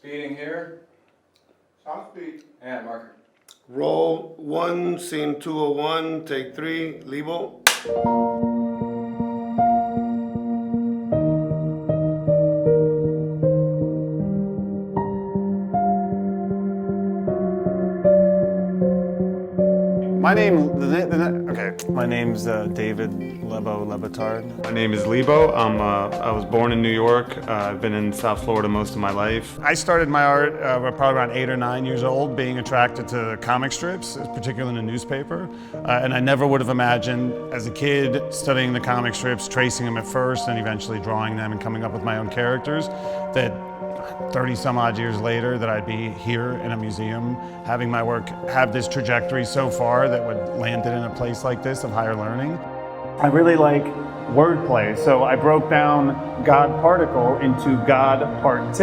Speeding here. Sound speed. And marker. Roll 1, scene 201, take 3, Lebo. My name's David Lebo Lebetard. My name is Lebo. I was born in New York. I've been in South Florida most of my life. I started my art probably around 8 or 9 years old, being attracted to comic strips, particularly in the newspaper. And I never would have imagined as a kid studying the comic strips, tracing them at first, and eventually drawing them and coming up with my own characters, that 30 some odd years later that I'd be here in a museum having my work have this trajectory so far that would land it in a place like this of higher learning. I really like wordplay, so I broke down God particle into God particle.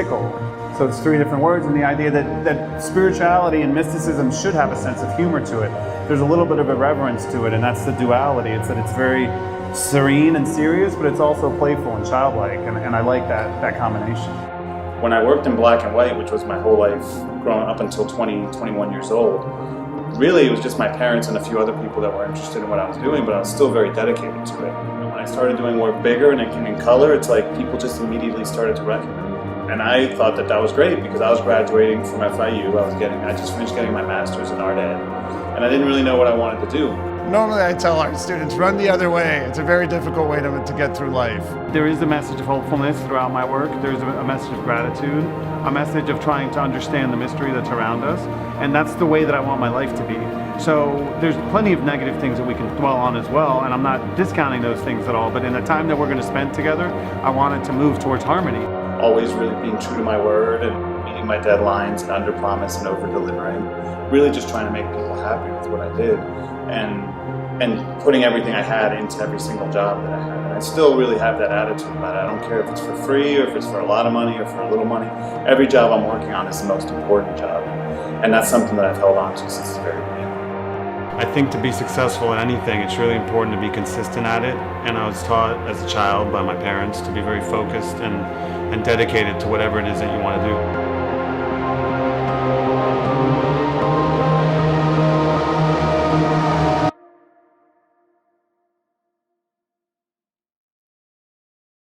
So it's 3 different words, and the idea that spirituality and mysticism should have a sense of humor to it. There's a little bit of irreverence to it, and that's the duality. It's that it's very serene and serious, but it's also playful and childlike, and I like that combination. When I worked in black and white, which was my whole life growing up until 21 years old, really it was just my parents and a few other people that were interested in what I was doing, but I was still very dedicated to it. And when I started doing work bigger and it came in color, it's like people just immediately started to recognize me. And I thought that was great because I was graduating from FIU. I just finished getting my master's in art ed, and I didn't really know what I wanted to do. Normally I tell our students, run the other way. It's a very difficult way to get through life. There is a message of hopefulness throughout my work. There's a message of gratitude, a message of trying to understand the mystery that's around us, and that's the way that I want my life to be. So there's plenty of negative things that we can dwell on as well, and I'm not discounting those things at all, but in the time that we're going to spend together, I wanted to move towards harmony. Always really being true to my word and meeting my deadlines and under promise and over delivering. Really just trying to make people happy with what I did. And putting everything I had into every single job that I had. And I still really have that attitude about it. I don't care if it's for free or if it's for a lot of money or for a little money. Every job I'm working on is the most important job. And that's something that I've held on to since the very beginning. I think to be successful in anything, it's really important to be consistent at it. And I was taught as a child by my parents to be very focused and dedicated to whatever it is that you want to do.